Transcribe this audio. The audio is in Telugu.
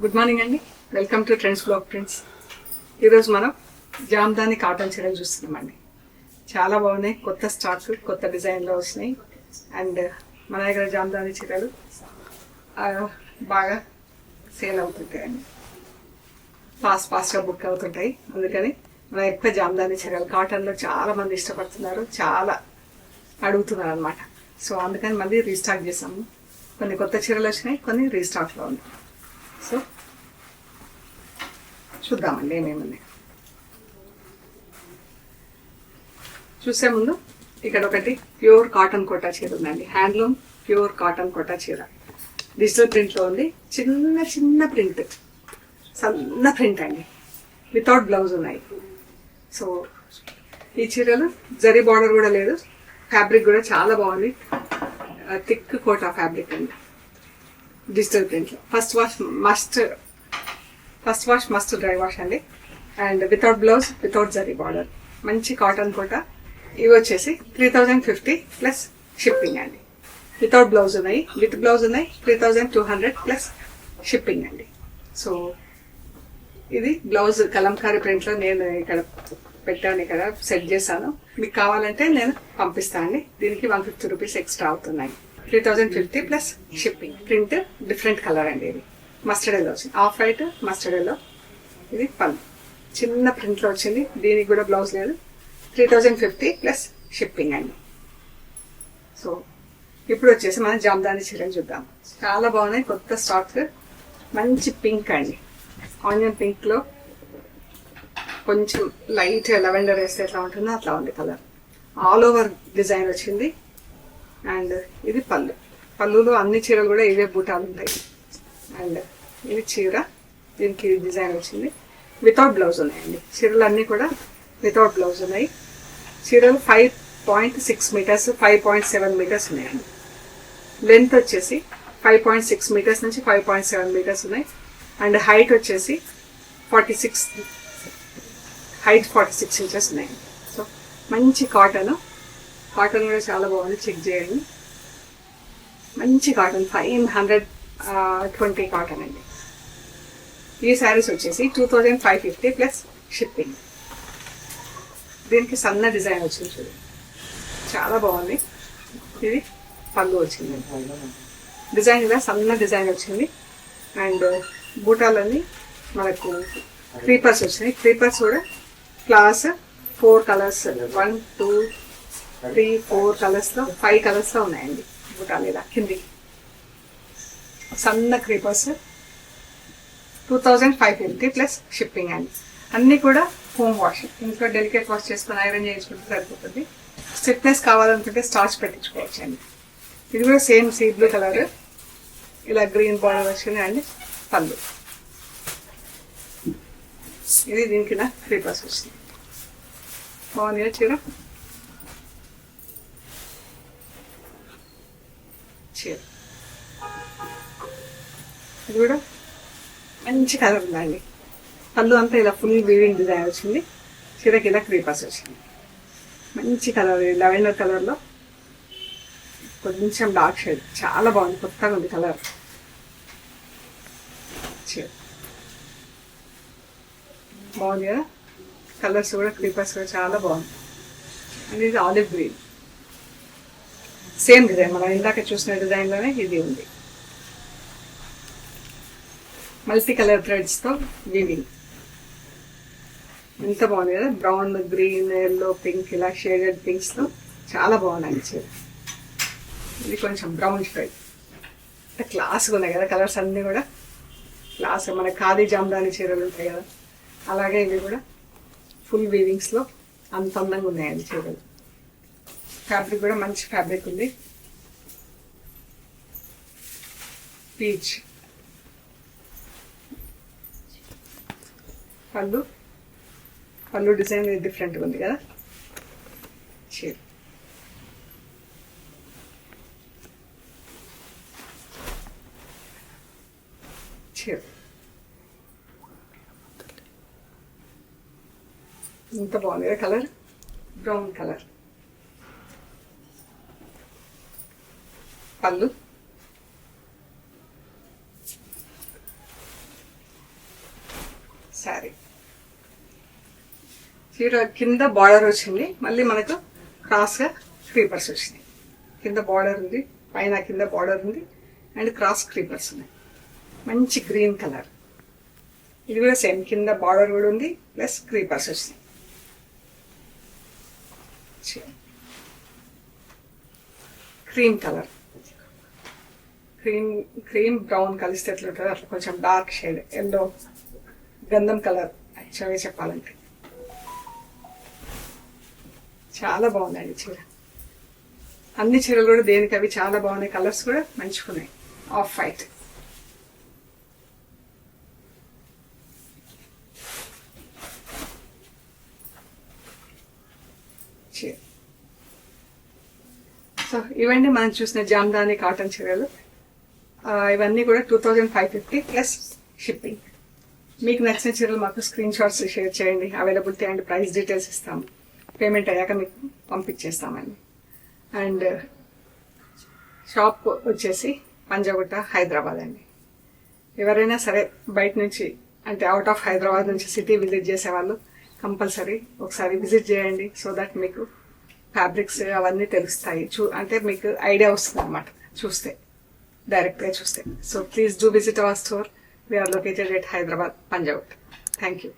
గుడ్ మార్నింగ్ అండి. Welcome to trends blog prints. ఈరోజు మనం జామ్దాని కాటన్ చీరలు చూస్తున్నామండి. చాలా బాగున్నాయి, కొత్త స్టాక్, కొత్త డిజైన్లో వచ్చినాయి. అండ్ మన దగ్గర జామ్దాని చీరలు బాగా సేల్ అవుతుంటాయండి, ఫాస్ట్గా బుక్ అవుతుంటాయి. అందుకని మనం ఎక్కువ జామ్దాని చీరలు కాటన్లో చాలా మంది ఇష్టపడుతున్నారు, చాలా అడుగుతున్నారు అనమాట. సో అందుకని మళ్ళీ రీస్టాక్ చేసాము. కొన్ని కొత్త చీరలు వచ్చినాయి, కొన్ని రీస్టాక్లో ఉన్నాయి. సో చూద్దామండి ఏమేమున్నాయి. చూసే ముందు ఇక్కడ ఒకటి ప్యూర్ కాటన్ కోటా చీర ఉందండి. హ్యాండ్లూమ్ ప్యూర్ కాటన్ కోటా చీర డిజిటల్ ప్రింట్లో ఉంది. చిన్న చిన్న ప్రింట్, సన్న ప్రింట్ అండి, వితౌట్ బ్లౌజ్ ఉన్నాయి. సో ఈ చీరలు జరీ బార్డర్ కూడా లేదు, ఫ్యాబ్రిక్ కూడా చాలా బాగుంది. థిక్ కోటా ఫ్యాబ్రిక్ అండి, డిజిటల్ ప్రింట్లో. First wash must dry wash అండి. And without blouse, without zari border, మంచి కాటన్ కోట. ఇవి వచ్చేసి 3050 ప్లస్ షిప్పింగ్ అండి. వితౌట్ బ్లౌజ్ ఉన్నాయి, విత్ బ్లౌజ్ ఉన్నాయి 3200 ప్లస్ షిప్పింగ్ అండి. సో ఇది బ్లౌజ్ కలంకారీ ప్రింట్లో నేను ఇక్కడ పెట్టాను, ఇక్కడ సెట్ చేశాను. మీకు కావాలంటే నేను పంపిస్తాను అండి. దీనికి 150 రూపీస్ ఎక్స్ట్రా అవుతున్నాయి. 3050 plus shipping. Print different colour అండి, ఇది మస్టర్డ్ ఎల్లో వచ్చింది, ఆఫ్ వైట్ మస్టర్డ్ ఎల్లో. ఇది పళ్ళు, చిన్న ప్రింట్లో వచ్చింది. దీనికి కూడా బ్లౌజ్ లేదు. 3050 ప్లస్ షిప్పింగ్ అండి. సో ఇప్పుడు వచ్చేసి మనం జామ్దాని చీరలు చూద్దాం. చాలా బాగున్నాయి, కొత్త స్టాక్. మంచి పింక్ అండి, ఆనియన్ పింక్లో కొంచెం లైట్ లెవెండర్ వేస్తే ఎట్లా ఉంటుందో అట్లా ఉంది కలర్. ఆల్ ఓవర్ డిజైన్ వచ్చింది. అండ్ ఇది పళ్ళు. పళ్ళులో అన్ని చీరలు కూడా ఇవే బూటాలు ఉంటాయి. అండ్ ఇది చీర, దీనికి డిజైన్ వచ్చింది. వితౌట్ బ్లౌజ్ ఉన్నాయండి చీరలు అన్నీ కూడా, వితౌట్ బ్లౌజ్ ఉన్నాయి. చీరలు 5.6 మీటర్స్ 5.7 మీటర్స్ ఉన్నాయండి. లెంత్ వచ్చేసి 5.6 మీటర్స్ నుంచి 5.7 మీటర్స్ ఉన్నాయి. అండ్ హైట్ వచ్చేసి 46 ఇంచెస్ ఉన్నాయండి. సో మంచి కాటన్ కూడా చాలా బాగుంది, చెక్ చేయండి. మంచి కాటన్, 520 కాటన్ అండి. ఈ శారీస్ వచ్చేసి 2550 ప్లస్ షిప్పింగ్. దీనికి సన్న డిజైన్ వచ్చింది చూడండి, చాలా బాగుంది. ఇది పళ్ళు వచ్చింది, డిజైన్ ఇలా సన్న డిజైన్ వచ్చింది. అండ్ బూటాలన్నీ మనకు క్రీపర్స్ వచ్చినాయి. క్రీపర్స్ కూడా క్లాస్ 4 కలర్స్, 1 2 3 4 కలర్స్లో 5 కలర్స్లో ఉన్నాయండి బూటాలు. ఇలా కిందికి సన్న క్రీపర్స్. 2550 ప్లస్ షిప్పింగ్ అండి. అన్నీ కూడా హోమ్ వాష్, ఇంట్లో డెలికేట్ వాష్ చేసుకుని ఐరన్ చేయించుకుంటే సరిపోతుంది. స్టిఫ్నెస్ కావాలనుకుంటే స్టార్చ్ పెట్టించుకోవచ్చు అండి. ఇది కూడా సేమ్ సీ బ్లూ కలర్, ఇలా గ్రీన్ బార్డర్ వచ్చింది అండి. పళ్ళు ఇది, దీనికి నా క్రీపర్స్ వచ్చింది. బాగుంది చీర. ఇది కూడా మంచి కలర్ ఉందండి. పళ్ళు అంతా ఇలా ఫుల్ వీవింగ్ డిజైన్ వచ్చింది. చీరకి ఇలా క్రీపర్స్ వచ్చింది. మంచి కలర్, లెవెండర్ కలర్లో కొంచెం డార్క్ షేడ్, చాలా బాగుంది, కొత్తగా ఉంది కలర్. చీర బాగుంది కదా, కలర్స్ కూడా క్రీపర్స్ కూడా చాలా బాగుంది. అండ్ ఇది ఆలివ్ గ్రీన్, సేమ్ డిజైన్, మనం ఇందాక చూసిన డిజైన్లోనే ఇది ఉంది. మల్టీ కలర్ థ్రెడ్స్తో వీవింగ్, ఎంత బాగుంది కదా. బ్రౌన్, గ్రీన్, ఎల్లో, పింక్, ఇలా షేడెడ్ పింక్స్తో చాలా బాగున్నాయి చీర. ఇది కొంచెం బ్రౌన్ షేడ్, అంటే క్లాస్గా ఉన్నాయి కదా కలర్స్ అన్నీ కూడా క్లాస్. మన ఖాదీ జామ్దాని చీరలు ఉంటాయి కదా, అలాగే ఇవి కూడా ఫుల్ వీవింగ్స్లో అంత అందంగా ఉన్నాయండి చీరలు. ఫ్యాబ్రిక్ కూడా మంచి ఫ్యాబ్రిక్ ఉంది. పీచ్ పళ్ళు డిజైన్ డిఫరెంట్గా ఉంది కదా. చీర ఎంత బాగుంది కదా కలర్, బ్రౌన్ కలర్. పళ్ళు శారీ. చీర కింద బార్డర్ వచ్చింది, మళ్ళీ మనకు క్రాస్గా క్రీపర్స్ వచ్చినాయి. కింద బార్డర్ ఉంది, పైన కింద బార్డర్ ఉంది అండ్ క్రాస్ క్రీపర్స్ ఉన్నాయి. మంచి గ్రీన్ కలర్. ఇది కూడా సేమ్, కింద బార్డర్ కూడా ఉంది ప్లస్ క్రీపర్స్ వచ్చినాయి. క్రీమ్ కలర్, క్రీమ్ బ్రౌన్ కలిస్తే ఎట్లుంటుంది అట్లా కొంచెం డార్క్ షేడ్, ఎల్లో గంధం కలర్ యాక్చువల్గా చెప్పాలంటే. చాలా బాగుందండి చీర. అన్ని చీరలు కూడా దేనికి అవి చాలా బాగున్నాయి, కలర్స్ కూడా మంచిగున్నాయి. ఆఫ్ వైట్, చీర. సో ఇవన్నీ మనం చూసిన జామ్దాని కాటన్ చీరలు. ఇవన్నీ కూడా 2550 ప్లస్ షిప్పింగ్. మీకు నచ్చిన చీరలు మాకు స్క్రీన్ షాట్స్ షేర్ చేయండి. అవైలబిలిటీ అండ్ ప్రైస్ డీటెయిల్స్ ఇస్తాము. పేమెంట్ అయ్యాక మీకు పంపించేస్తామండి. అండ్ షాప్ వచ్చేసి పంజాగుట్ట, హైదరాబాద్ అండి. ఎవరైనా సరే బయట నుంచి అంటే అవుట్ ఆఫ్ హైదరాబాద్ నుంచి సిటీ విజిట్ చేసేవాళ్ళు కంపల్సరీ ఒకసారి విజిట్ చేయండి. సో దట్ మీకు ఫ్యాబ్రిక్స్ అవన్నీ తెలుస్తాయి. అంటే మీకు ఐడియా వస్తుంది అనమాట చూస్తే, డైరెక్ట్గా చూస్తే. So please do visit our store. We are located at Hyderabad, Panjagutta. Thank you.